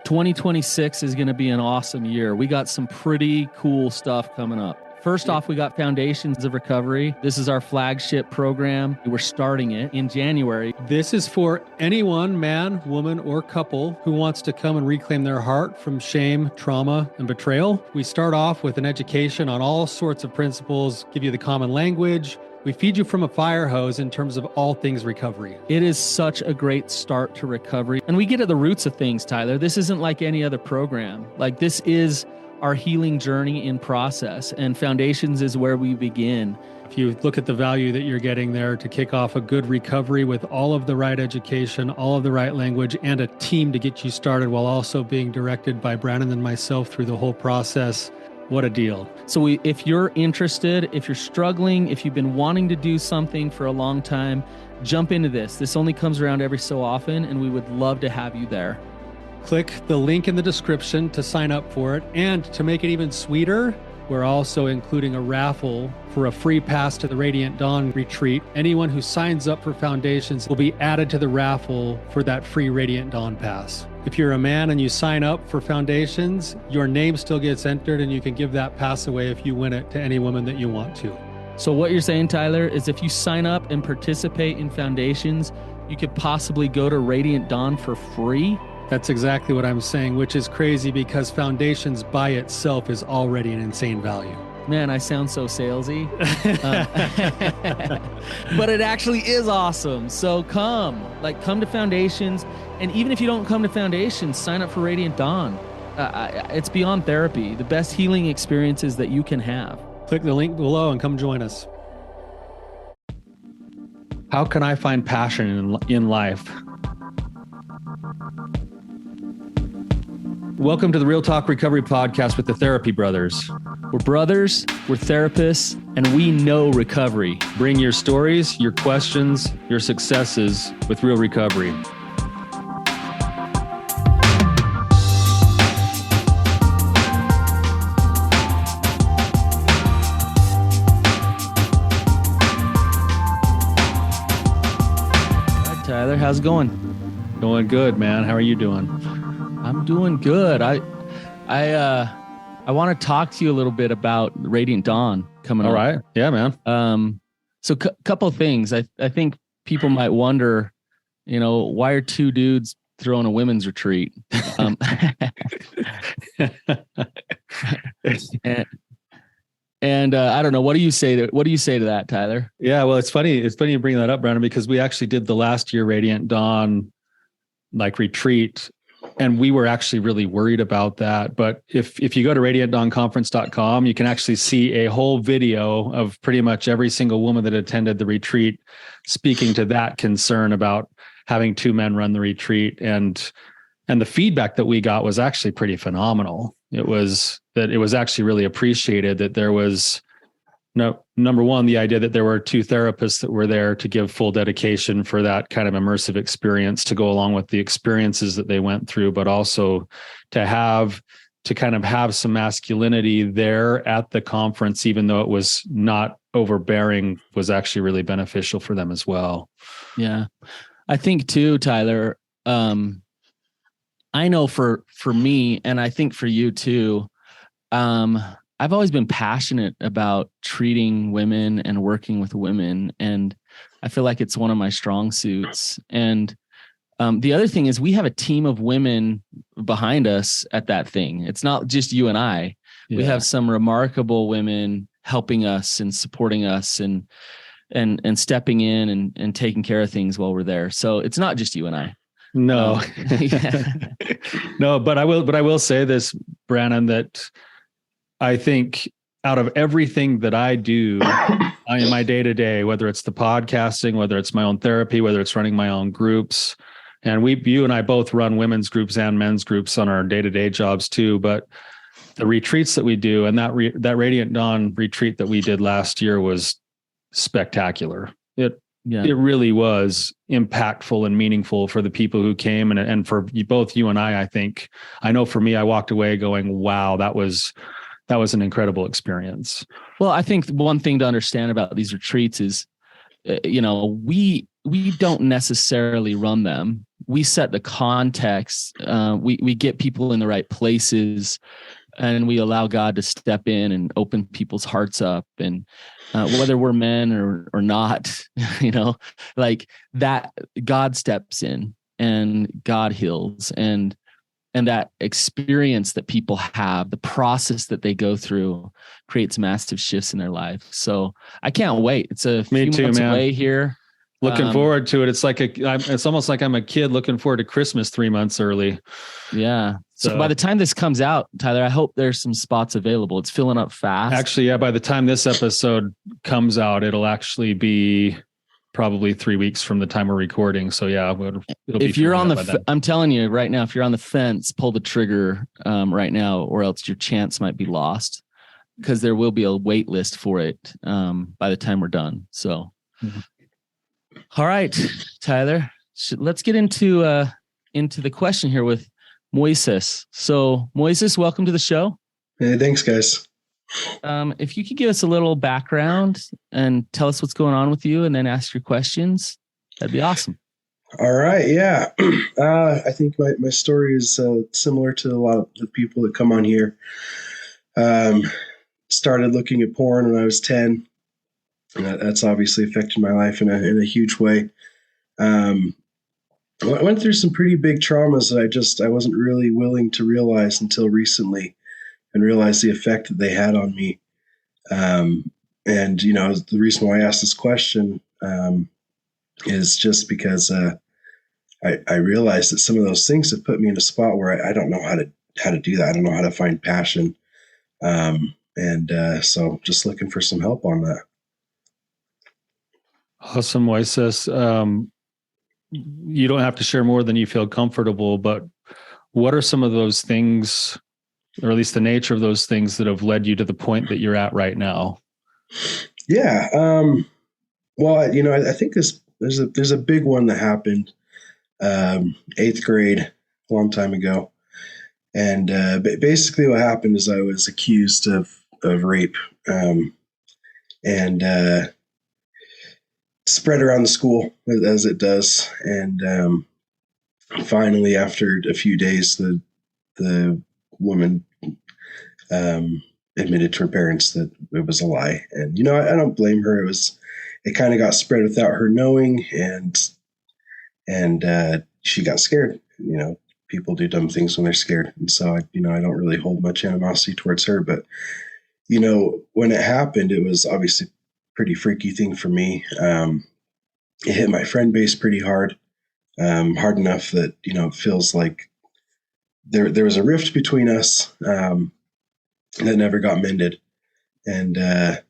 2026 is going to be an awesome year. We got some pretty cool stuff coming up. First off, we got Foundations of Recovery. This is our flagship program. We're starting it in January. This is for anyone, man, woman, or couple who wants to come and reclaim their heart from shame, trauma, and betrayal. We start off with an education on all sorts of principles, give you the common language. We feed you from a fire hose in terms of all things recovery. It is such a great start to recovery. And we get at the roots of things, Tyler. This isn't like any other program. Like, this is our healing journey in process, and Foundations is where we begin. If you look at the value that you're getting there to kick off a good recovery with all of the right education, all of the right language, and a team to get you started while also being directed by Brannon and myself through the whole process, what a deal. So if you're interested, if you're struggling, if you've been wanting to do something for a long time, jump into this. This only comes around every so often, and we would love to have you there. Click the link in the description to sign up for it. And to make it even sweeter, we're also including a raffle for a free pass to the Radiant Dawn retreat. Anyone who signs up for Foundations will be added to the raffle for that free Radiant Dawn pass. If you're a man and you sign up for Foundations, your name still gets entered, and you can give that pass away if you win it to any woman that you want to. So what you're saying, Tyler, is if you sign up and participate in Foundations, you could possibly go to Radiant Dawn for free? That's exactly what I'm saying, which is crazy because Foundations by itself is already an insane value. Man, I sound so salesy. But it actually is awesome. So come to Foundations. And even if you don't come to Foundations, sign up for Radiant Dawn. It's beyond therapy, the best healing experiences that you can have. Click the link below and come join us. How can I find passion in life? Welcome to the Real Talk Recovery Podcast with the Therapy Brothers. We're brothers, we're therapists, and we know recovery. Bring your stories, your questions, your successes with real recovery. Hi, Tyler, how's it going? Going good, man. How are you doing? I'm doing good. I want to talk to you a little bit about Radiant Dawn coming up. All right. Yeah, man. So couple of things. I think people might wonder, why are two dudes throwing a women's retreat? And I don't know. What do you say to that, Tyler? Yeah, well, it's funny. It's funny you bring that up, Brandon, because we actually did the last year Radiant Dawn retreat. And we were actually really worried about that. But if you go to radiantdawnconference.com, you can actually see a whole video of pretty much every single woman that attended the retreat speaking to that concern about having two men run the retreat. And the feedback that we got was actually pretty phenomenal. It was actually really appreciated that there was number one, the idea that there were two therapists that were there to give full dedication for that kind of immersive experience to go along with the experiences that they went through, but also to have some masculinity there at the conference, even though it was not overbearing, was actually really beneficial for them as well. Yeah. I think too, Tyler, I know for me, and I think for you too, I've always been passionate about treating women and working with women, and I feel like it's one of my strong suits. And the other thing is we have a team of women behind us at that thing. It's not just you and I. Yeah. We have some remarkable women helping us and supporting us and stepping in and taking care of things while we're there. So it's not just you and I. No, no, but I will say this, Brannon, that I think out of everything that I do in my day-to-day, whether it's the podcasting, whether it's my own therapy, whether it's running my own groups, and you and I both run women's groups and men's groups on our day-to-day jobs too. But the retreats that we do, and that Radiant Dawn retreat that we did last year was spectacular. It really was impactful and meaningful for the people who came, and for both you and I think. I know for me, I walked away going, wow, that was an incredible experience. Well, I think one thing to understand about these retreats is, we don't necessarily run them. we set the context. We get people in the right places, and we allow God to step in and open people's hearts up. And whether we're men or not, like that, God steps in and God heals, and that experience that people have, the process that they go through, creates massive shifts in their life. So I can't wait. It's a few months away here. Looking forward to it. It's like it's almost like I'm a kid looking forward to Christmas 3 months early. Yeah. So by the time this comes out, Tyler, I hope there's some spots available. It's filling up fast. Actually, yeah. By the time this episode comes out, it'll actually be probably 3 weeks from the time we're recording. So yeah, if you're on I'm telling you right now, if you're on the fence, pull the trigger right now, or else your chance might be lost, because there will be a wait list for it by the time we're done. So. Mm-hmm. All right, Tyler, let's get into the question here with Moises. So Moises, welcome to the show. Hey, thanks, guys. If you could give us a little background and tell us what's going on with you, and then ask your questions, that'd be awesome. All right. Yeah. I think my story is similar to a lot of the people that come on here. Started looking at porn when I was 10. And that's obviously affected my life in a huge way. I went through some pretty big traumas that I wasn't really willing to realize until recently, and realize the effect that they had on me. And the reason why I asked this question is just because I realized that some of those things have put me in a spot where I don't know how to do that. I don't know how to find passion. So just looking for some help on that. Awesome, Moises. You don't have to share more than you feel comfortable, but what are some of those things, or at least the nature of those things, that have led you to the point that you're at right now? Yeah. Well, I think there's a big one that happened 8th grade, a long time ago. And basically what happened is I was accused of rape, and spread around the school as it does. And finally, after a few days, the woman admitted to her parents that it was a lie. And, I don't blame her. It kind of got spread without her knowing, and she got scared. People do dumb things when they're scared. And so I don't really hold much animosity towards her, but when it happened, it was obviously pretty freaky thing for me. It hit my friend base pretty hard, hard enough that, it feels like there was a rift between us that never got mended. And, I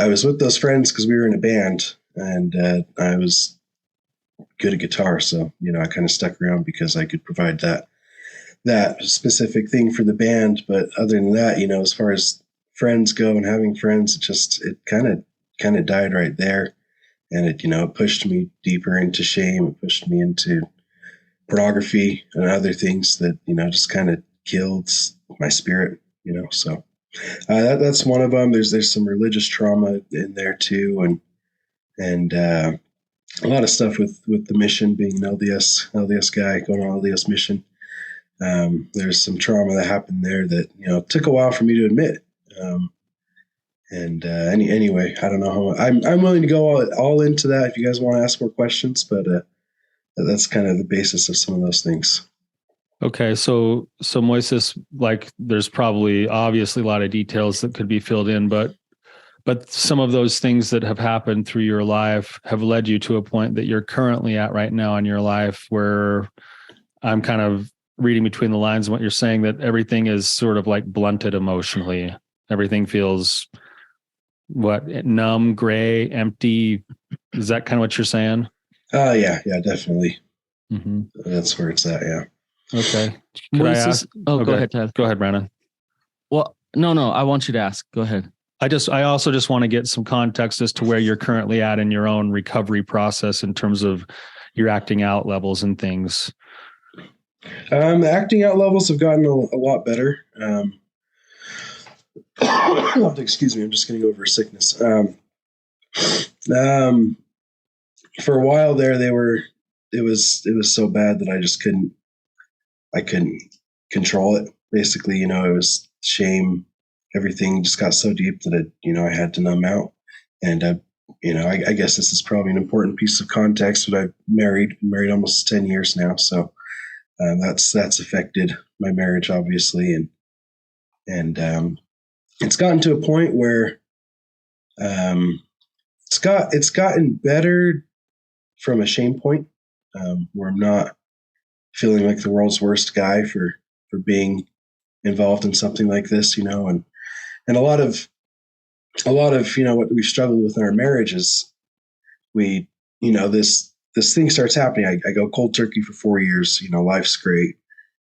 was with those friends because we were in a band, and I was good at guitar. So, I kind of stuck around because I could provide that specific thing for the band. But other than that, as far as friends go and having friends, it kind of died right there. And it pushed me deeper into shame. It pushed me into pornography and other things that, just kind of killed my spirit, so that's one of them. There's some religious trauma in there too. And a lot of stuff with the mission, being an LDS guy going on LDS mission. There's some trauma that happened there that, took a while for me to admit. Anyway, I don't know how I'm willing to go all into that if you guys want to ask more questions, but that's kind of the basis of some of those things. Okay. So Moises, like, there's probably obviously a lot of details that could be filled in, but some of those things that have happened through your life have led you to a point that you're currently at right now in your life, where I'm kind of reading between the lines of what you're saying, that everything is sort of like blunted emotionally. Everything feels numb, gray, empty. Is that kind of what you're saying? Yeah, definitely. Mm-hmm. That's where it's at. Yeah. Okay. Could I ask? Go ahead, Tyler. Go ahead, Brannon. Well, no, I want you to ask. Go ahead. I also just want to get some context as to where you're currently at in your own recovery process in terms of your acting out levels and things. The acting out levels have gotten a lot better. Excuse me, I'm just getting over a sickness. For a while there, they were it was so bad that I couldn't control it. Basically, you know, it was shame. Everything just got so deep that I had to numb out. And I guess this is probably an important piece of context, but I've been married almost 10 years now. So that's affected my marriage, obviously. And it's gotten to a point where it's gotten better from a shame point, where I'm not feeling like the world's worst guy for being involved in something like this, you know, and a lot of what we struggled with in our marriage is this thing starts happening. I go cold turkey for 4 years, life's great.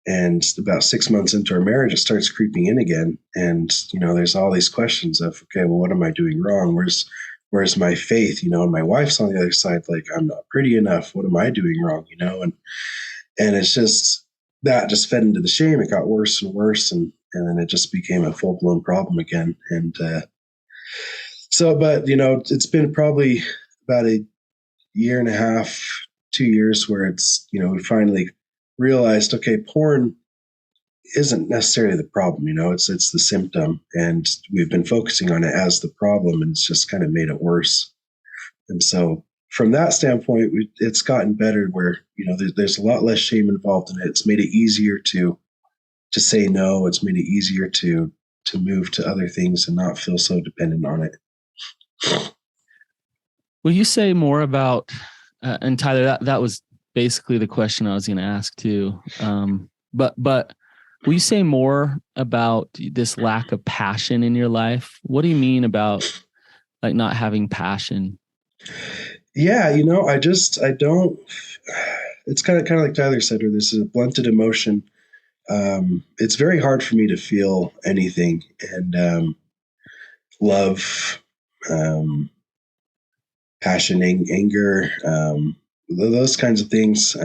And about 6 months into our marriage, it starts creeping in again. And, there's all these questions of, okay, well, what am I doing wrong? Where's my faith? And my wife's on the other side, like, I'm not pretty enough. What am I doing wrong? And it's just, that just fed into the shame. It got worse and worse. And then it just became a full blown problem again. And, but it's been probably about a year and a half, 2 years where it's, we finally realized, okay, porn isn't necessarily the problem, it's the symptom, and we've been focusing on it as the problem, and it's just kind of made it worse. And so from that standpoint, it's gotten better where, there's a lot less shame involved in it. It's made it easier to say no. It's made it easier to move to other things and not feel so dependent on it. Will you say more about, and Tyler, that was basically the question I was going to ask too. But will you say more about this lack of passion in your life? What do you mean about like not having passion? Yeah, I don't. It's kind of like Tyler said, where this is a blunted emotion. It's very hard for me to feel anything, and love, passion, anger, those kinds of things.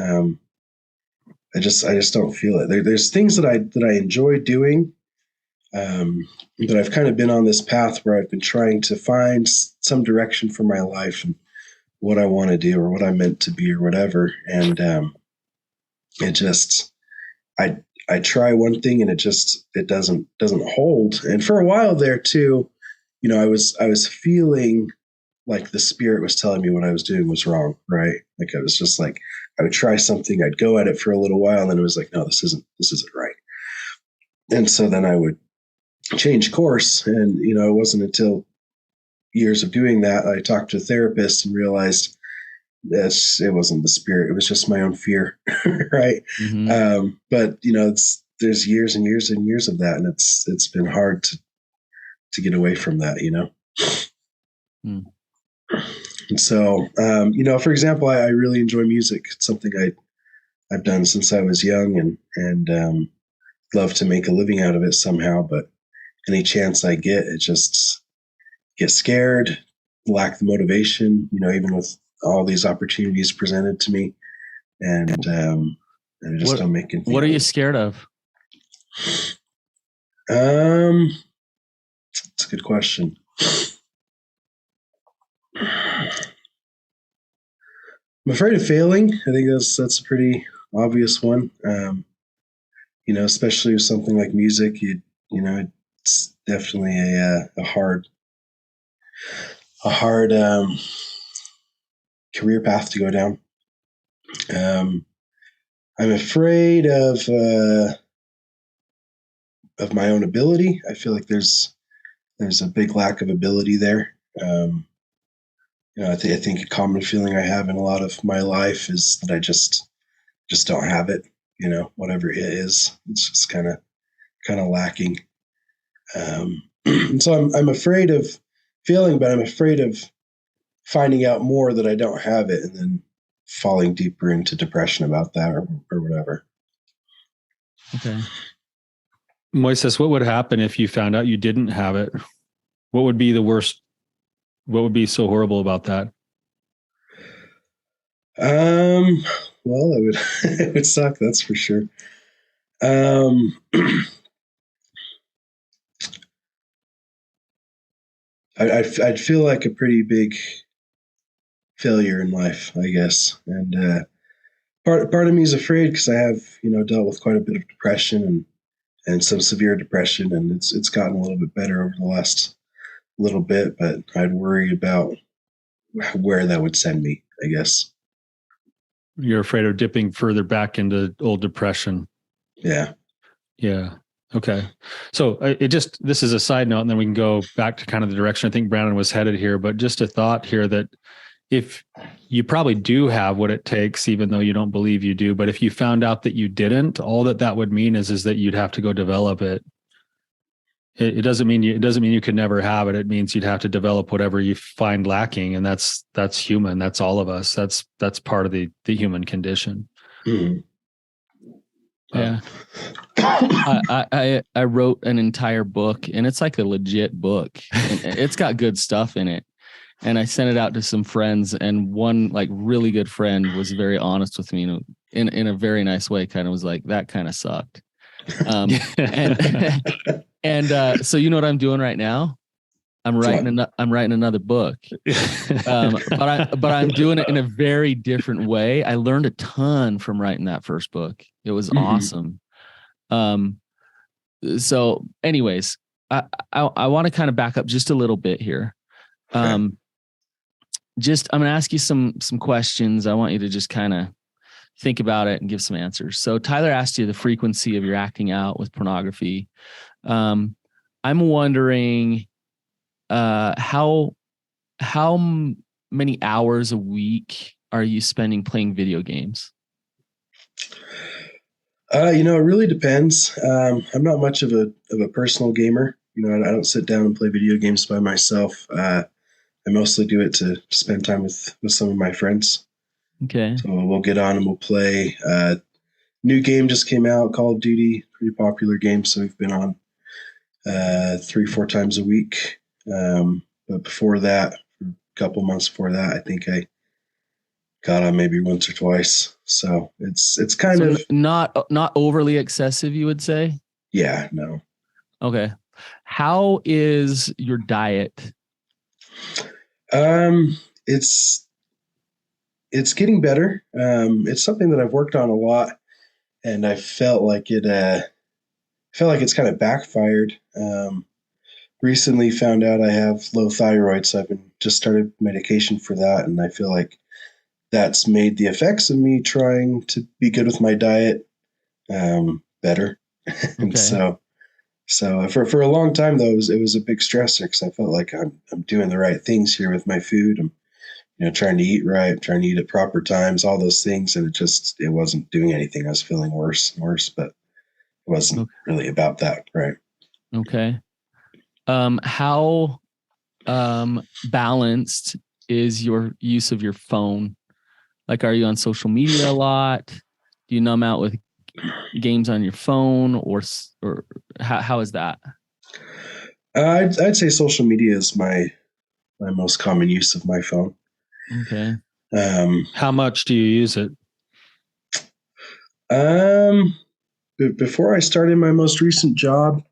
I just don't feel it. There's things that I enjoy doing, but I've kind of been on this path where I've been trying to find some direction for my life and what I want to do or what I'm meant to be or whatever. And it just, I try one thing and it doesn't hold. And for a while there too, I was feeling like the spirit was telling me what I was doing was wrong, right? Like I was just like, I would try something, I'd go at it for a little while, and then it was like, no, this isn't right. And so then I would change course. And, it wasn't until years of doing that I talked to a therapist and realized it wasn't the spirit. It was just my own fear. Right. Mm-hmm. But there's years and years and years of that. And it's been hard to get away from that, Mm. And so, for example, I really enjoy music. It's something I've done since I was young and love to make a living out of it somehow. But any chance I get, it just get scared, lack the motivation, even with all these opportunities presented to me. And I just don't make anything. What are you scared of? It's a good question. I'm afraid of failing. I think that's a pretty obvious one. Especially with something like music, it's definitely a hard career path to go down. I'm afraid of my own ability. I feel like there's a big lack of ability there. I think a common feeling I have in a lot of my life is that I just don't have it. Whatever it is, it's just kind of lacking. So I'm afraid of failing, but I'm afraid of finding out more that I don't have it, and then falling deeper into depression about that or whatever. Okay. Moises, what would happen if you found out you didn't have it? What would be the worst? What would be so horrible about that? Well, it would suck. That's for sure. I'd feel like a pretty big failure in life, I guess. And part of me is afraid because I have, dealt with quite a bit of depression and some severe depression, and it's gotten a little bit better over the last little bit, but I'd worry about where that would send me, I guess. You're afraid of dipping further back into old depression. Yeah. Yeah. Okay. So this is a side note, and then we can go back to kind of the direction I think Brandon was headed here, but just a thought here that if you probably do have what it takes, even though you don't believe you do, but if you found out that you didn't, all that would mean is that you'd have to go develop it. It doesn't mean you could never have it. It means you'd have to develop whatever you find lacking. And that's human. That's all of us. That's part of the human condition. Mm-hmm. Yeah. I wrote an entire book, and it's like a legit book, and it's got good stuff in it. And I sent it out to some friends, and one like really good friend was very honest with me, in a very nice way, kind of was like, that kind of sucked. So you know what I'm doing right now? I'm writing another book. But I'm doing it in a very different way. I learned a ton from writing that first book. It was awesome. So anyways, I want to kind of back up just a little bit here. I'm going to ask you some questions. I want you to just kind of think about it and give some answers. So Tyler asked you the frequency of your acting out with pornography. I'm wondering how many hours a week are you spending playing video games? It really depends. I'm not much of a personal gamer. I don't sit down and play video games by myself. I mostly do it to spend time with some of my friends. Okay. So we'll get on and we'll play. New game just came out, Call of Duty, pretty popular game. So we've been on 3-4 times a week. But before that, a couple months before that, I think I got on maybe once or twice. So it's kind of not overly excessive, you would say? Yeah, no. Okay. How is your diet? It's getting better. It's something that I've worked on a lot, and I felt like it's kind of backfired. Recently found out I have low thyroid, so I've just started medication for that, and I feel like that's made the effects of me trying to be good with my diet better. And Okay. so for a long time though, it was a big stressor because I felt like I'm doing the right things here with my food. I'm trying to eat right, trying to eat at proper times, all those things, and it wasn't doing anything. I was feeling worse and worse, but it wasn't really about that, right? Okay. How balanced is your use of your phone? Like, are you on social media a lot? Do you numb out with games on your phone, or how is that? I'd say social media is my most common use of my phone. Okay. How much do you use it? Before I started my most recent job,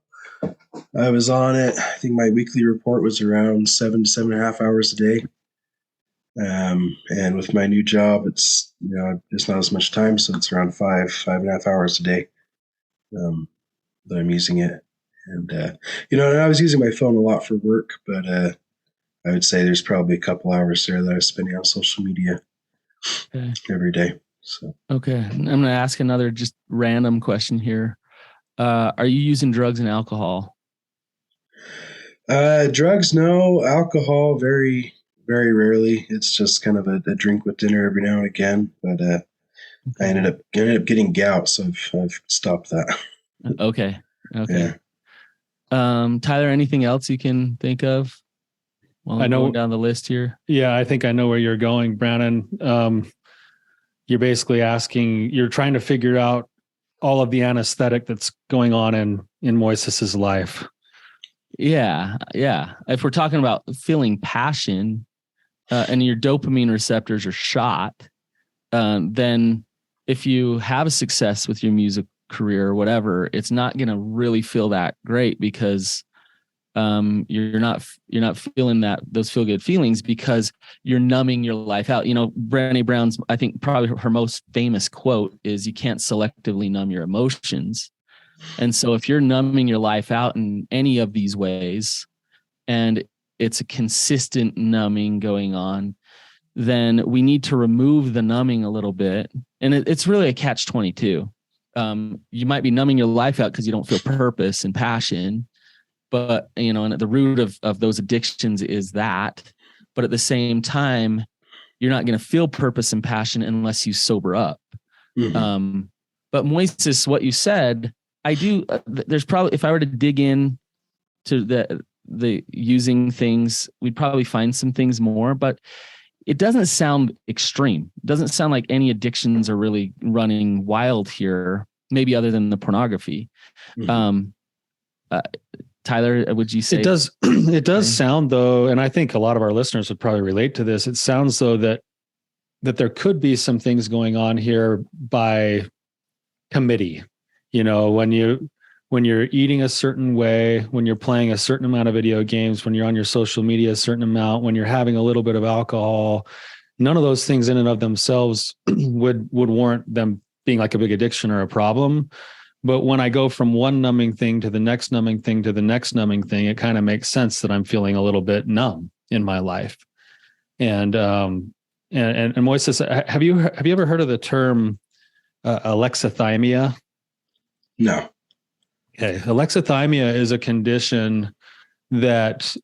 I was on it. I think my weekly report was around 7 to 7.5 hours a day. And with my new job, it's just not as much time, so it's around 5.5 hours a day that I'm using it. And and I was using my phone a lot for work, but I would say there's probably a couple hours there that I was spending on social media every day. So okay, I'm going to ask another just random question here. Are you using drugs and alcohol? Drugs, no. Alcohol, very, very rarely. It's just kind of a drink with dinner every now and again. But I ended up getting gout, so I've stopped that. Okay. Yeah. Tyler, anything else you can think of? Well, I know going down the list here. Yeah, I think I know where you're going, Brannon. You're basically you're trying to figure out all of the anesthetic that's going on in Moises's life. Yeah. If we're talking about feeling passion, and your dopamine receptors are shot, then if you have a success with your music career or whatever, it's not going to really feel that great because you're not feeling those feel good feelings because you're numbing your life out. Brené Brown's, I think probably her most famous quote is, "You can't selectively numb your emotions." And so if you're numbing your life out in any of these ways, and it's a consistent numbing going on, then we need to remove the numbing a little bit. And it's really a catch-22. You might be numbing your life out because you don't feel purpose and passion. But, and at the root of those addictions is that. But at the same time, you're not going to feel purpose and passion unless you sober up. Mm-hmm. But Moises, what you said, I do. There's probably, if I were to dig in to the using things, we'd probably find some things more. But it doesn't sound extreme. It doesn't sound like any addictions are really running wild here. Maybe other than the pornography. Mm-hmm. Tyler, would you say it does? It does sound though, and I think a lot of our listeners would probably relate to this. It sounds though that there could be some things going on here by committee. When you're eating a certain way, when you're playing a certain amount of video games, when you're on your social media a certain amount, when you're having a little bit of alcohol, none of those things in and of themselves would warrant them being like a big addiction or a problem. But when I go from one numbing thing to the next numbing thing to the next numbing thing, it kind of makes sense that I'm feeling a little bit numb in my life. And Moises, have you ever heard of the term alexithymia? No. Okay, alexithymia is a condition that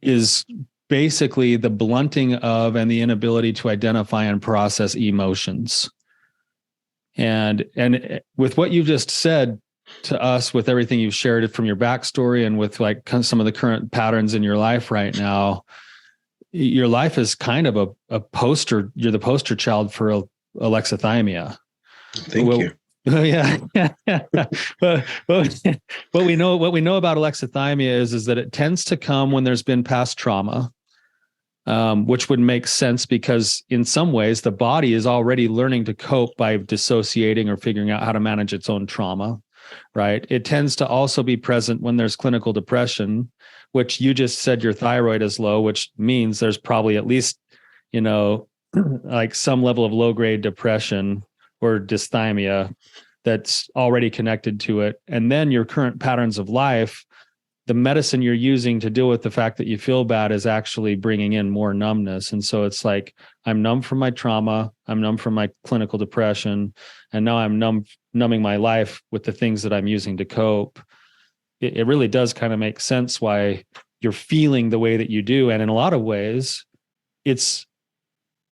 is basically the blunting of and the inability to identify and process emotions. And with what you've just said to us, with everything you've shared from your backstory and with like some of the current patterns in your life right now, your life is kind of a poster. You're the poster child for alexithymia. Thank you. Yeah. But what we know about alexithymia is that it tends to come when there's been past trauma. Which would make sense because in some ways the body is already learning to cope by dissociating or figuring out how to manage its own trauma, right? It tends to also be present when there's clinical depression, which you just said your thyroid is low, which means there's probably at least, like some level of low-grade depression or dysthymia that's already connected to it. And then your current patterns of life, the medicine you're using to deal with the fact that you feel bad is actually bringing in more numbness. And so it's like, I'm numb from my trauma, I'm numb from my clinical depression, and now I'm numbing my life with the things that I'm using to cope. It really does kind of make sense why you're feeling the way that you do. And in a lot of ways, it's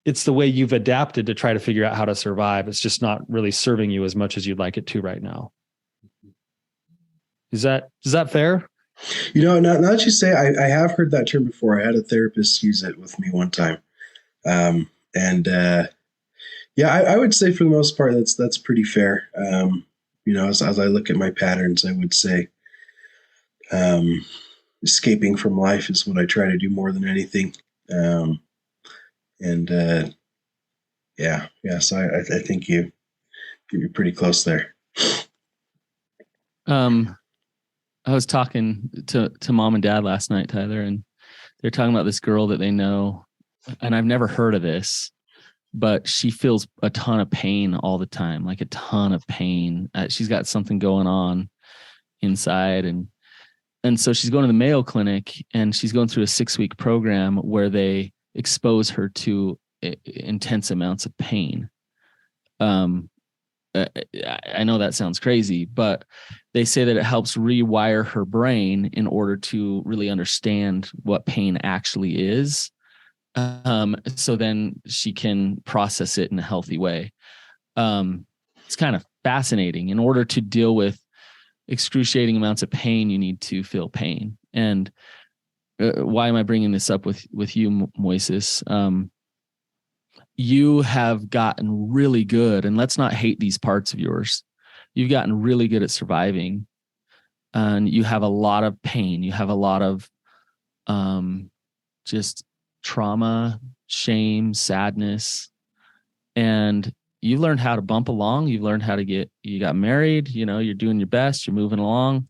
the way you've adapted to try to figure out how to survive. It's just not really serving you as much as you'd like it to right now. Is that fair? Now that you say, I have heard that term before. I had a therapist use it with me one time. I would say for the most part, that's pretty fair. As I look at my patterns, I would say escaping from life is what I try to do more than anything. So I think you're pretty close there. I was talking to mom and dad last night, Tyler, and they're talking about this girl that they know, and I've never heard of this, but she feels a ton of pain all the time, like a ton of pain. She's got something going on inside, and so she's going to the Mayo Clinic, and she's going through a 6-week program where they expose her to intense amounts of pain. I know that sounds crazy, but they say that it helps rewire her brain in order to really understand what pain actually is. So then she can process it in a healthy way. It's kind of fascinating. In order to deal with excruciating amounts of pain, you need to feel pain. And why am I bringing this up with you, Moises? You have gotten really good, and let's not hate these parts of yours. You've gotten really good at surviving, and you have a lot of pain. You have a lot of just trauma, shame, sadness, and you learned how to bump along. You've learned how to you got married, you're doing your best, you're moving along.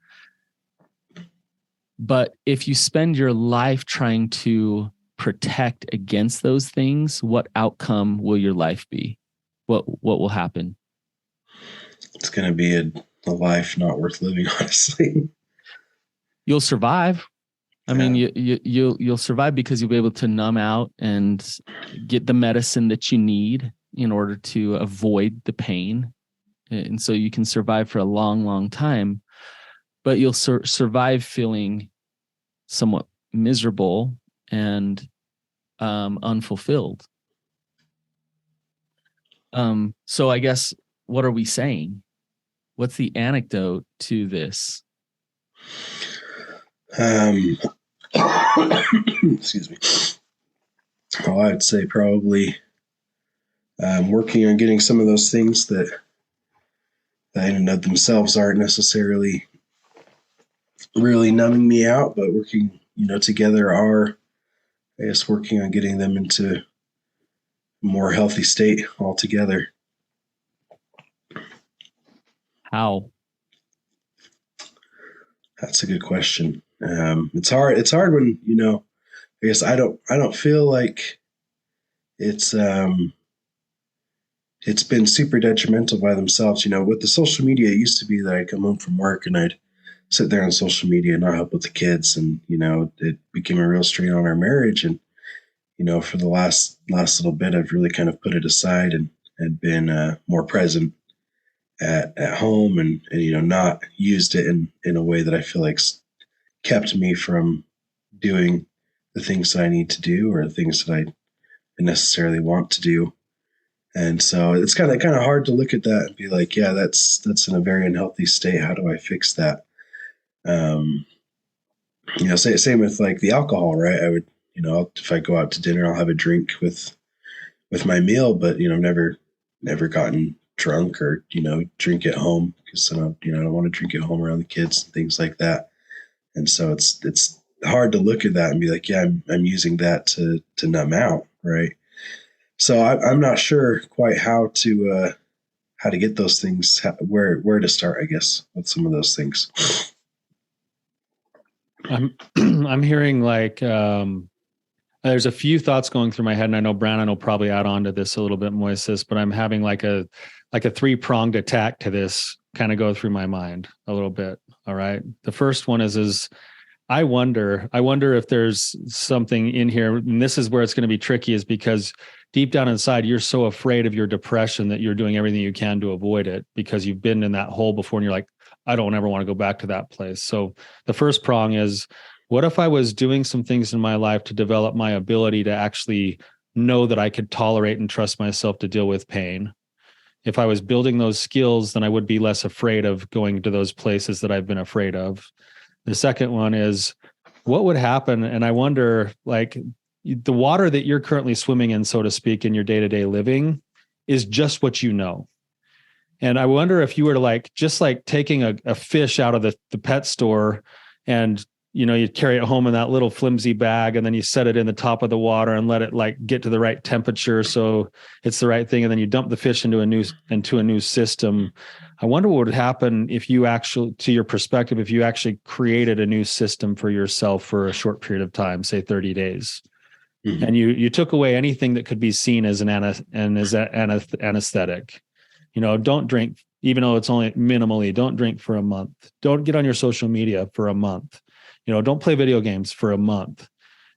But if you spend your life trying to protect against those things, what outcome will your life be? What will happen? It's going to be a life not worth living, honestly. You'll survive. I mean, Yeah. you'll survive because you'll be able to numb out and get the medicine that you need in order to avoid the pain. And so you can survive for a long, long time, but you'll survive feeling somewhat miserable and unfulfilled. So I guess, what are we saying? What's the anecdote to this? Excuse me. Well, I'd say probably working on getting some of those things that in and of themselves aren't necessarily really numbing me out, but working, together are, I guess, working on getting them into a more healthy state altogether. How? That's a good question. It's hard. It's hard when, I guess I don't feel like it's been super detrimental by themselves. With the social media, it used to be that I'd come home from work and I'd sit there on social media and not help with the kids. And, it became a real strain on our marriage. And, for the last little bit, I've really kind of put it aside and been more present at home and not used it in a way that I feel like's kept me from doing the things that I need to do or the things that I necessarily want to do. And so it's kind of hard to look at that and be like, yeah, that's in a very unhealthy state. How do I fix that? Same with like the alcohol, right? I would, if I go out to dinner, I'll have a drink with my meal, but never gotten drunk or drink at home because I don't want to drink at home around the kids and things like that. And so it's hard to look at that and be like, yeah, I'm using that to numb out, right? So I'm not sure quite how to get those things, where to start, I guess, with some of those things. I'm hearing like there's a few thoughts going through my head, and I know Brannon will probably add on to this a little bit, Moises, but I'm having like a 3-pronged attack to this kind of go through my mind a little bit. All right. The first one is I wonder if there's something in here, and this is where it's going to be tricky, is because deep down inside, you're so afraid of your depression that you're doing everything you can to avoid it because you've been in that hole before and you're like, I don't ever want to go back to that place. So the first prong is, what if I was doing some things in my life to develop my ability to actually know that I could tolerate and trust myself to deal with pain? If I was building those skills, then I would be less afraid of going to those places that I've been afraid of. The second one is, what would happen? And I wonder, like, the water that you're currently swimming in, so to speak, in your day-to-day living is just what you know. And I wonder if you were to just taking a fish out of the pet store and, you carry it home in that little flimsy bag and then you set it in the top of the water and let it get to the right temperature so it's the right thing. And then you dump the fish into a new system. I wonder what would happen if you actually, to your perspective, if you actually created a new system for yourself for a short period of time, say 30 days. Mm-hmm. And you took away anything that could be seen as an anesthetic. Don't drink, even though it's only minimally, don't drink for a month. Don't get on your social media for a month. Don't play video games for a month,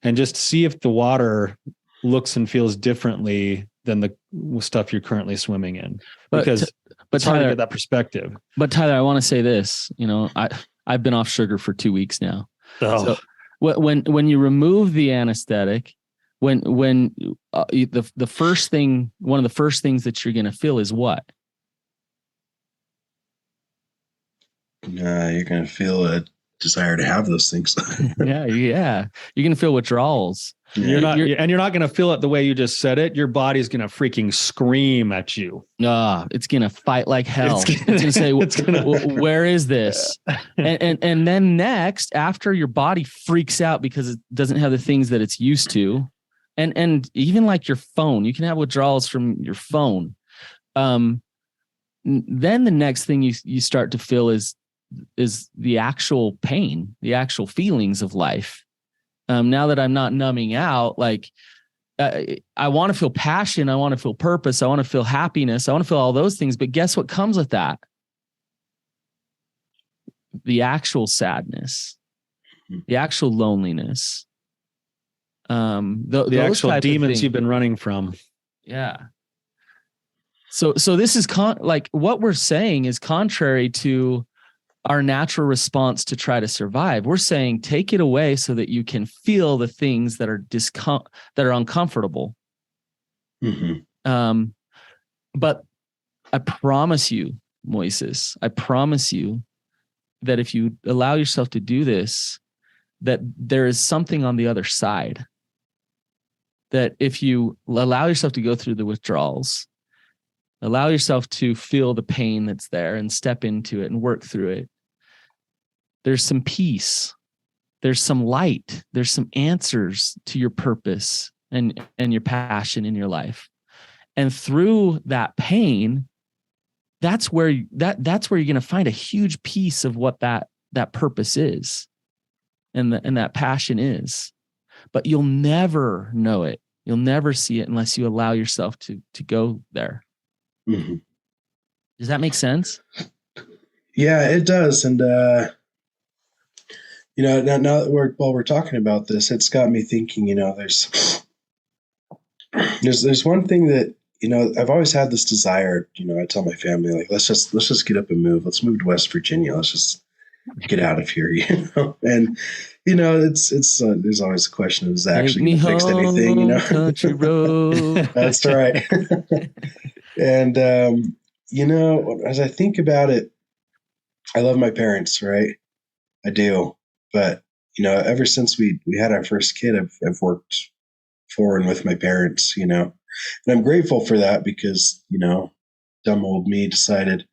and just see if the water looks and feels differently than the stuff you're currently swimming in. Because it's hard to get that perspective. But Tyler, I want to say this, I've been off sugar for 2 weeks now. Oh. So when you remove the anesthetic, the first thing, one of the first things that you're going to feel is what? You're going to feel a desire to have those things. Yeah. You're going to feel withdrawals. You're not going to feel it the way you just said it. Your body's going to freaking scream at you. It's going to fight like hell. It's going to say, where is this? And then next, after your body freaks out because it doesn't have the things that it's used to, and even like your phone, you can have withdrawals from your phone. Then the next thing you start to feel is the actual pain, the actual feelings of life. Now that I'm not numbing out, like I want to feel passion, I want to feel purpose, I want to feel happiness, I want to feel all those things. But guess what comes with that? The actual sadness, the actual loneliness, the actual demons you've been running from. Yeah. So this is like what we're saying is contrary to our natural response to try to survive. We're saying take it away so that you can feel the things that are that are uncomfortable. Mm-hmm. But I promise you, Moises, I promise you that if you allow yourself to do this, that there is something on the other side. That if you allow yourself to go through the withdrawals, allow yourself to feel the pain that's there and step into it and work through it, there's some peace, there's some light, there's some answers to your purpose and your passion in your life. And through that pain, that's where you're going to find a huge piece of what that purpose is and that passion is. But you'll never know it. You'll never see it unless you allow yourself to go there. Mm-hmm. Does that make sense? Yeah, it does. And, now that we're talking about this, it's got me thinking, there's one thing that, I've always had this desire, I tell my family, like, let's just get up and move. Let's move to West Virginia. Let's just get out of here, and, it's there's always a question of, is that actually going to fix anything, country road. That's right. And, as I think about it, I love my parents, right? I do. But, ever since we had our first kid, I've worked for and with my parents, and I'm grateful for that because, dumb old me decided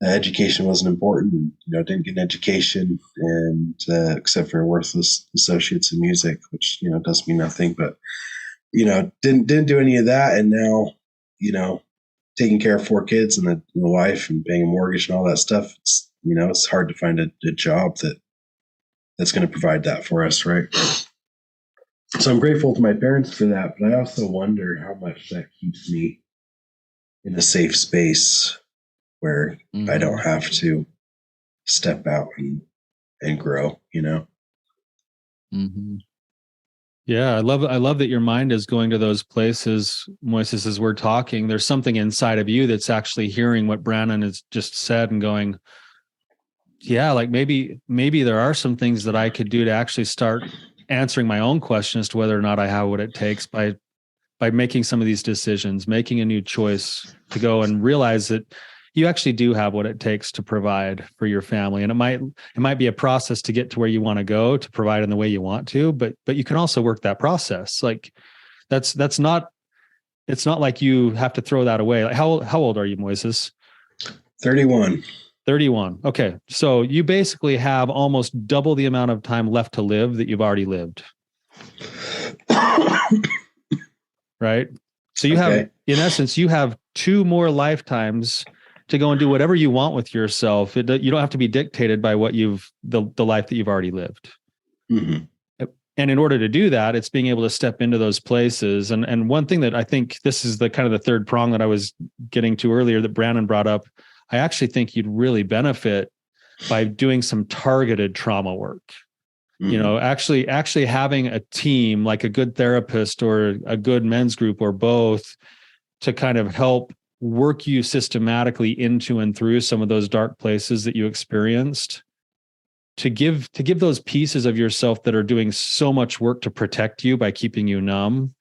education wasn't important, and, didn't get an education, and except for worthless associates in music, which, does me nothing, but, didn't do any of that. And now, taking care of 4 kids and the wife and paying a mortgage and all that stuff, it's, it's hard to find a job that's going to provide that for us, right? So I'm grateful to my parents for that, but I also wonder how much that keeps me in a safe space where I don't have to step out and grow, Mm-hmm. Yeah, I love that your mind is going to those places, Moises, as we're talking. There's something inside of you that's actually hearing what Brannon has just said and going, yeah, like maybe there are some things that I could do to actually start answering my own question as to whether or not I have what it takes by making some of these decisions, making a new choice to go and realize that you actually do have what it takes to provide for your family. And it might be a process to get to where you want to go, to provide in the way you want to, but you can also work that process. Like it's not like you have to throw that away. Like how old are you, Moises? 31. 31. Okay. So you basically have almost double the amount of time left to live that you've already lived. Right? So you have, in essence, you have 2 more lifetimes to go and do whatever you want with yourself. You don't have to be dictated by what the life that you've already lived. Mm-hmm. And in order to do that, it's being able to step into those places. And one thing that I think, this is the kind of the third prong that I was getting to earlier that Brannon brought up, I actually think you'd really benefit by doing some targeted trauma work. Mm-hmm. Actually having a team, like a good therapist or a good men's group or both, to kind of help work you systematically into and through some of those dark places that you experienced, to give those pieces of yourself that are doing so much work to protect you by keeping you numb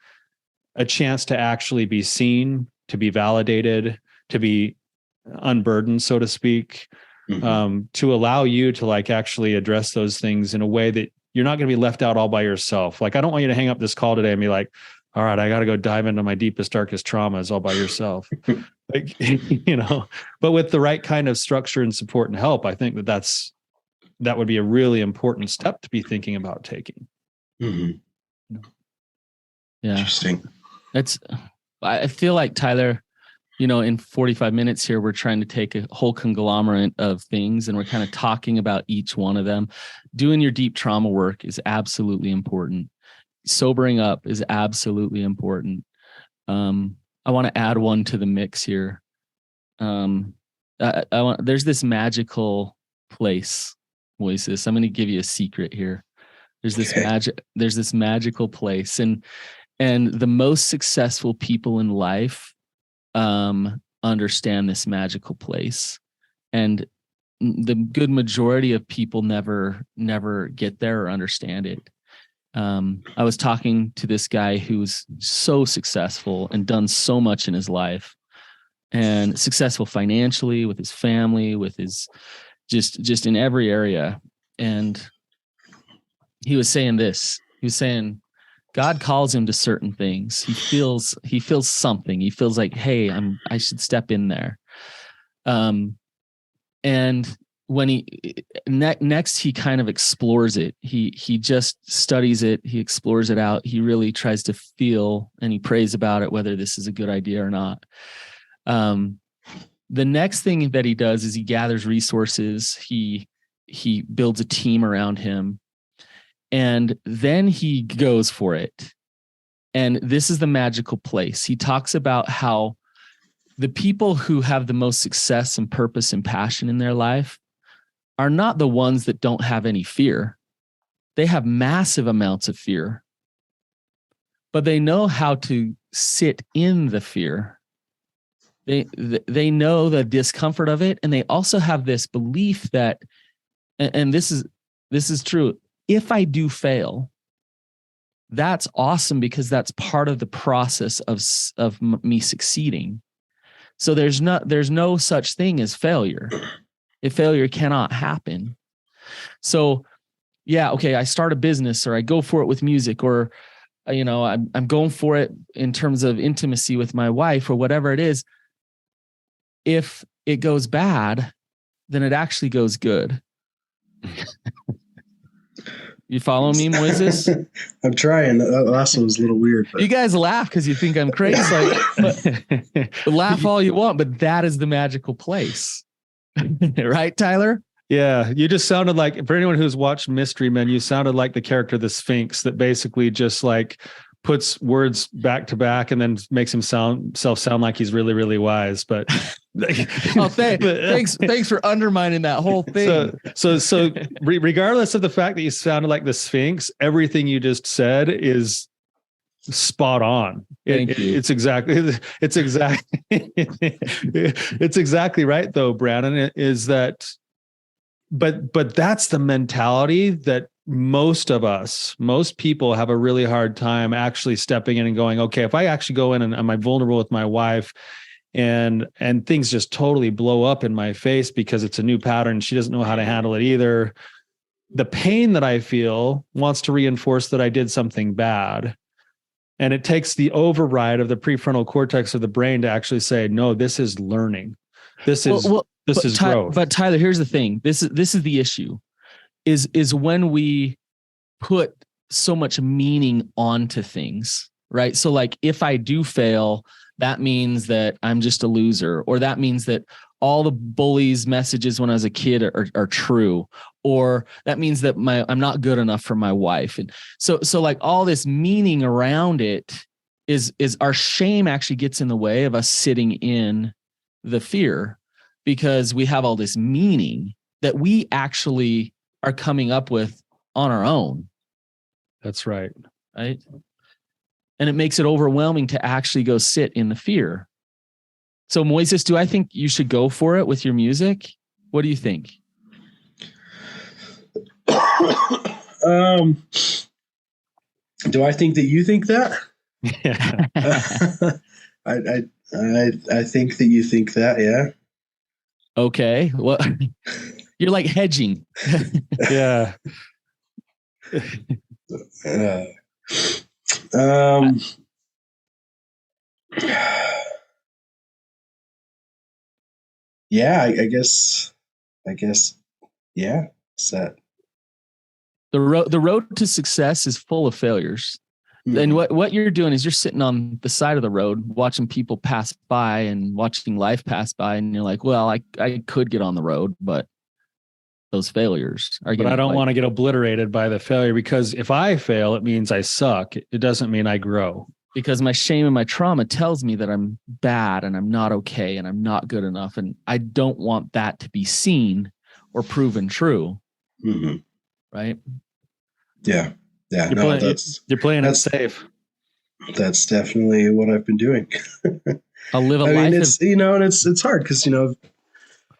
a chance to actually be seen, to be validated, to be unburdened, so to speak, to allow you to like actually address those things in a way that you're not going to be left out all by yourself. Like, I don't want you to hang up this call today and be like, all right, I got to go dive into my deepest, darkest traumas all by yourself. Like, but with the right kind of structure and support and help, I think that would be a really important step to be thinking about taking. Mm-hmm. Yeah. Interesting. I feel like, Tyler, in 45 minutes here, we're trying to take a whole conglomerate of things and we're kind of talking about each one of them. Doing your deep trauma work is absolutely important. Sobering up is absolutely important. I want to add one to the mix here. There's this magical place, Moises. I'm going to give you a secret here. There's this magical place, and the most successful people in life understand this magical place, and the good majority of people never get there or understand it. I was talking to this guy who's so successful and done so much in his life, and successful financially, with his family, with his just in every area. And he was saying this. He was saying God calls him to certain things. He feels something. He feels like, hey, I should step in there. And when next he kind of explores it. He just studies it. He explores it out. He really tries to feel, and he prays about it, whether this is a good idea or not. The next thing that he does is he gathers resources. He builds a team around him, and then he goes for it. And this is the magical place. He talks about how the people who have the most success and purpose and passion in their life are not the ones that don't have any fear. They have massive amounts of fear, but they know how to sit in the fear. They know the discomfort of it, and they also have this belief that, and this is true, if I do fail, that's awesome, because that's part of the process of me succeeding. So there's no such thing as failure. If failure cannot happen. So yeah, okay, I start a business, or I go for it with music, or I'm going for it in terms of intimacy with my wife, or whatever it is. If it goes bad, then it actually goes good. You follow me, Moises? I'm trying. The last one was a little weird. But. You guys laugh because you think I'm crazy. Laugh all you want, but that is the magical place. Right, Tyler? Yeah, you just sounded like, for anyone who's watched Mystery Men, you sounded like the character, the Sphinx, that basically just like puts words back to back and then makes himself sound like he's really, really wise. But thanks for undermining that whole thing. So regardless of the fact that you sounded like the Sphinx, everything you just said is spot on. Thank you. It's exactly right though, Brannon, is that, but that's the mentality that most people have a really hard time actually stepping in and going, okay, if I actually go in and I'm vulnerable with my wife and things just totally blow up in my face because it's a new pattern, she doesn't know how to handle it either. The pain that I feel wants to reinforce that I did something bad. And it takes the override of the prefrontal cortex of the brain to actually say, no, this is learning. This is growth. But Tyler, here's the thing. This is the issue. Is when we put so much meaning onto things, right? So like, if I do fail, that means that I'm just a loser, or that means that all the bullies' messages when I was a kid are true, or that means that I'm not good enough for my wife. And so like all this meaning around it is our shame actually gets in the way of us sitting in the fear, because we have all this meaning that we actually are coming up with on our own. That's right. Right. And it makes it overwhelming to actually go sit in the fear. So Moises, do I think you should go for it with your music? What do you think? Do I think that you think that? Yeah. I think that you think that, yeah. Okay. Well, you're like hedging. Yeah. Yeah, I guess, yeah. Set. The road to success is full of failures. And what you're doing is you're sitting on the side of the road, watching people pass by and watching life pass by. And you're like, well, I could get on the road, but those failures are But I don't want to get obliterated by the failure, because if I fail, it means I suck. It doesn't mean I grow. Because my shame and my trauma tells me that I'm bad and I'm not okay and I'm not good enough. And I don't want that to be seen or proven true. Mm-hmm. Right? Yeah. Yeah. You're playing it safe. That's definitely what I've been doing. I'll live a life. Mean, it's, and it's hard because,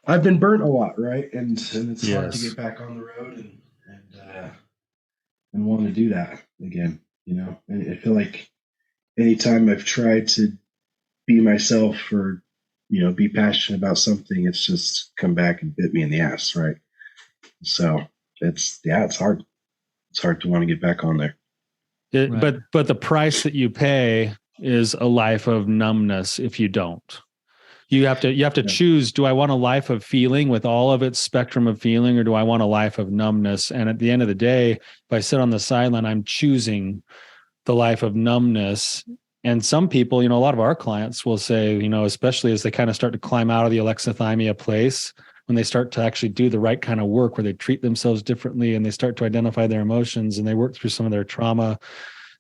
I've been burnt a lot, right? And it's hard to get back on the road and want to do that again, And I feel like anytime I've tried to be myself or, be passionate about something, it's just come back and bit me in the ass, right? So it's hard. It's hard to want to get back on there. Right. But the price that you pay is a life of numbness if you don't. You have to choose, do I want a life of feeling with all of its spectrum of feeling, or do I want a life of numbness? And at the end of the day, if I sit on the sideline, I'm choosing the life of numbness. And some people, a lot of our clients will say, especially as they kind of start to climb out of the alexithymia place, when they start to actually do the right kind of work where they treat themselves differently and they start to identify their emotions and they work through some of their trauma,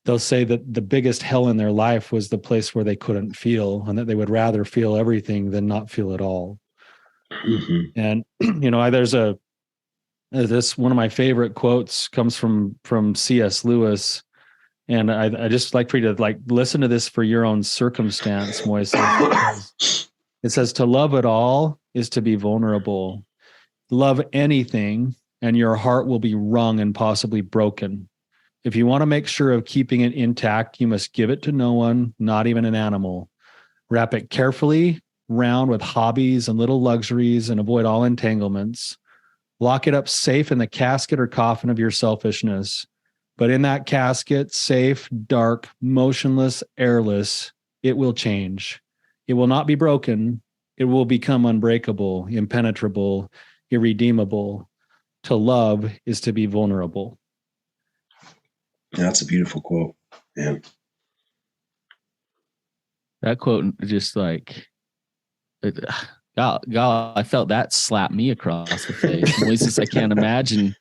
they'll say that the biggest hell in their life was the place where they couldn't feel, and that they would rather feel everything than not feel at all. Mm-hmm. And, there's one of my favorite quotes comes from C.S. Lewis. And I just like for you to listen to this for your own circumstance, Moises. It says, to love at all is to be vulnerable. Love anything, and your heart will be wrung and possibly broken. If you want to make sure of keeping it intact, you must give it to no one, not even an animal. Wrap it carefully round with hobbies and little luxuries and avoid all entanglements. Lock it up safe in the casket or coffin of your selfishness. But in that casket, safe, dark, motionless, airless, it will change. It will not be broken. It will become unbreakable, impenetrable, irredeemable. To love is to be vulnerable. Yeah, that's a beautiful quote. Yeah. That quote just God, I felt that slap me across the face. Moises, I can't imagine,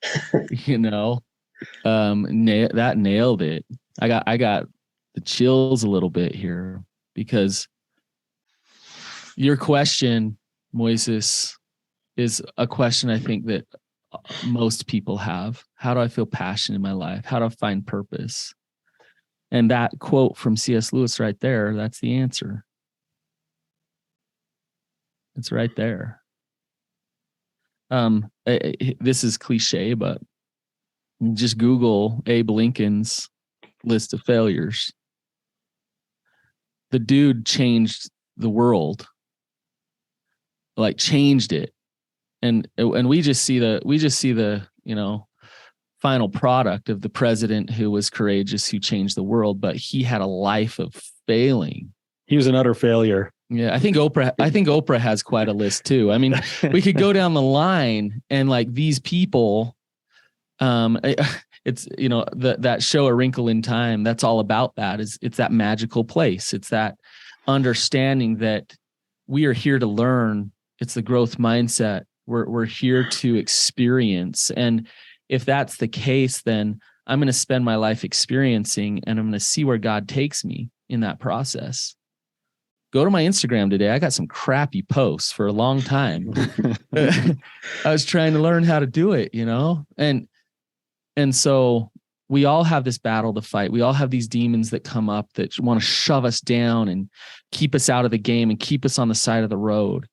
that nailed it. I got the chills a little bit here, because your question, Moises, is a question I think that most people have. How do I feel passion in my life? How do I find purpose? And that quote from C.S. Lewis right there, that's the answer. It's right there. This is cliche, but just Google Abe Lincoln's list of failures. The dude changed the world, changed it. And we just see the final product of the president who was courageous, who changed the world, but he had a life of failing. He was an utter failure. Yeah, I think Oprah has quite a list too. I mean, we could go down the line and these people, it's that show A Wrinkle in Time. That's all about that. It's that magical place. It's that understanding that we are here to learn. It's the growth mindset. We're here to experience. And if that's the case, then I'm going to spend my life experiencing, and I'm going to see where God takes me in that process. Go to my Instagram today. I got some crappy posts for a long time. I was trying to learn how to do it, And so we all have this battle to fight. We all have these demons that come up that want to shove us down and keep us out of the game and keep us on the side of the road.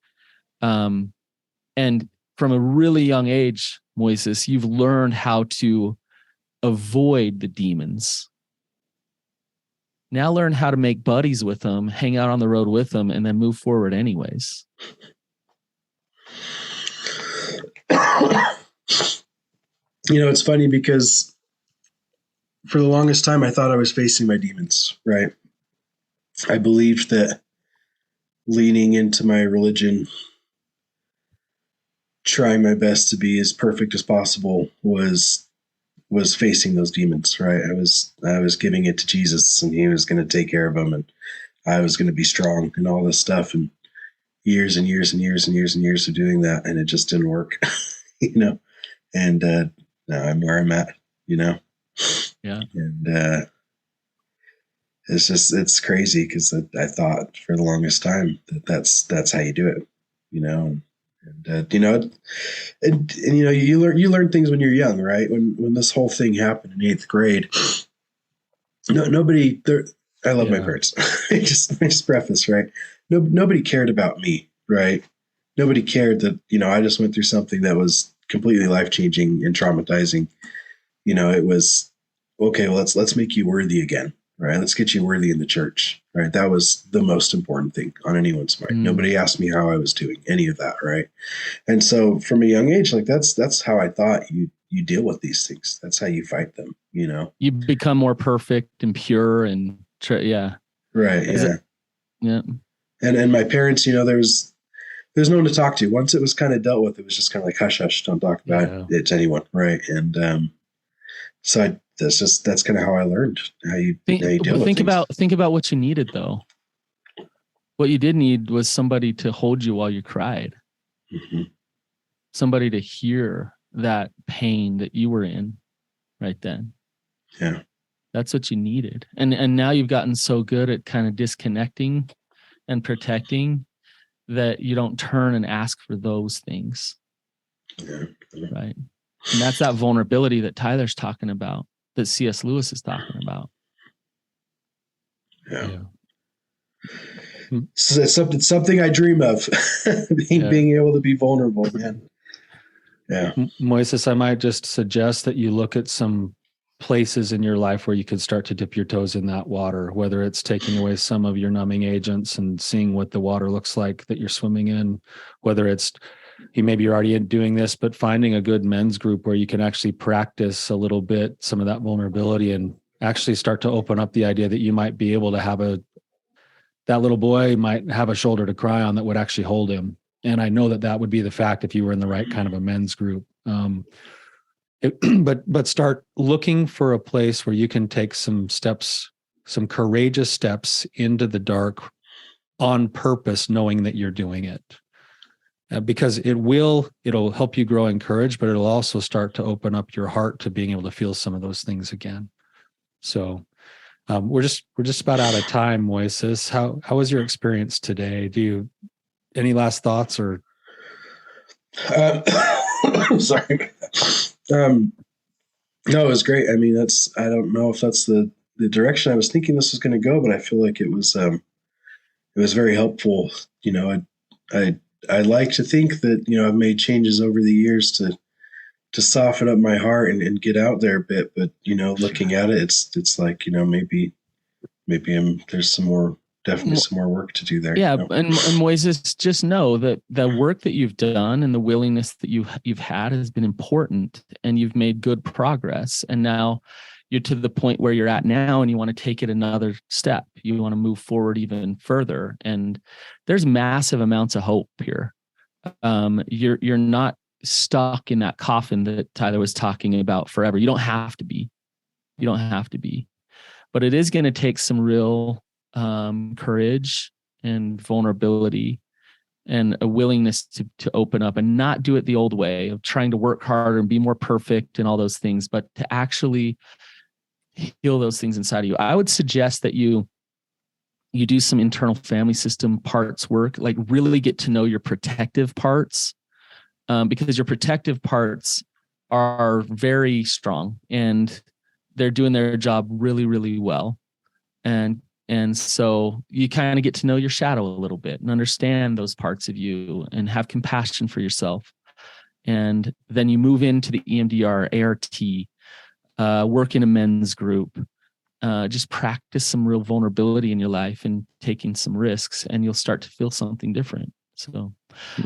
And from a really young age, Moises, you've learned how to avoid the demons. Now learn how to make buddies with them, hang out on the road with them, and then move forward anyways. It's funny because for the longest time, I thought I was facing my demons, right? I believed that leaning into my religion, trying my best to be as perfect as possible, was was facing those demons, right? I was giving it to Jesus, and he was going to take care of them, and I was going to be strong and all this stuff. And years and years and years and years and years of doing that, and it just didn't work, you know. And now I'm where I'm at, you know. Yeah. And it's crazy because I thought for the longest time that's how you do it, you know. And you know, and you know, you learn things when you're young, right? When this whole thing happened in 8th grade, nobody there. I love my parents. just preface, right? Nobody cared about me, right? Nobody cared that, you know, I just went through something that was completely life-changing and traumatizing. You know, it was okay. Well, let's make you worthy again, right? Let's get you worthy in the church, right? That was the most important thing on anyone's mind. Nobody asked me how I was doing, any of that, right? And so from a young age, like that's how I thought you deal with these things. That's how you fight them, you know. You become more perfect and pure and yeah. Right. Yeah. Yeah. And my parents, you know, there's no one to talk to. Once it was kind of dealt with, it was just kind of like hush hush, don't talk about it to anyone, right? And so that's kind of how I learned how you deal with things. Think about what you needed though. What you did need was somebody to hold you while you cried. Mm-hmm. Somebody to hear that pain that you were in right then. Yeah. That's what you needed. And now you've gotten so good at kind of disconnecting and protecting that you don't turn and ask for those things. Yeah. Right. And that's that vulnerability that Tyler's talking about, that C.S. Lewis is talking about. Yeah. So it's something I dream of, being able to be vulnerable again. Yeah. Moises, I might just suggest that you look at some places in your life where you could start to dip your toes in that water, whether it's taking away some of your numbing agents and seeing what the water looks like that you're swimming in, whether it's maybe you're already doing this, but finding a good men's group where you can actually practice a little bit, some of that vulnerability, and actually start to open up the idea that you might be able to have that little boy might have a shoulder to cry on that would actually hold him. And I know that would be the fact if you were in the right kind of a men's group. But start looking for a place where you can take some steps, some courageous steps into the dark on purpose, knowing that you're doing it. Because it'll help you grow in courage, but it'll also start to open up your heart to being able to feel some of those things again. So we're just about out of time, Moises. How was your experience today? Any last thoughts or? Sorry. No, it was great. I mean, I don't know if that's the direction I was thinking this was going to go, but I feel like it was very helpful. You know, I like to think that, you know, I've made changes over the years to soften up my heart and get out there a bit. But, you know, looking at it, it's like, you know, maybe there's definitely some more work to do there. Yeah. You know? And Moises, just know that the work that you've done and the willingness that you've had has been important, and you've made good progress. And now you're to the point where you're at now, and you want to take it another step. You want to move forward even further. And there's massive amounts of hope here. You're not stuck in that coffin that Tyler was talking about forever. You don't have to be. But it is going to take some real courage and vulnerability and a willingness to open up and not do it the old way of trying to work harder and be more perfect and all those things, but to actually heal those things inside of you. I would suggest that you do some internal family system parts work, like really get to know your protective parts, because your protective parts are very strong and they're doing their job really, really well. And so you kind of get to know your shadow a little bit and understand those parts of you and have compassion for yourself. And then you move into the EMDR, ART, work in a men's group, just practice some real vulnerability in your life and taking some risks, and you'll start to feel something different. So, all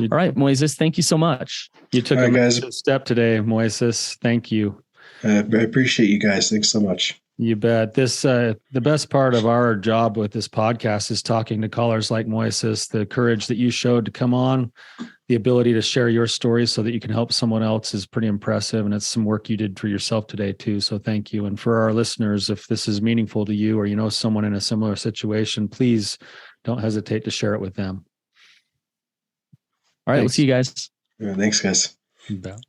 right, Moises, thank you so much. You took a massive step today, Moises. Thank you. I appreciate you guys. Thanks so much. You bet. The best part of our job with this podcast is talking to callers like Moises. The courage that you showed to come on, the ability to share your story so that you can help someone else is pretty impressive. And it's some work you did for yourself today too. So thank you. And for our listeners, if this is meaningful to you or you know someone in a similar situation, please don't hesitate to share it with them. All right. We'll see you guys. Yeah, thanks, guys. You bet.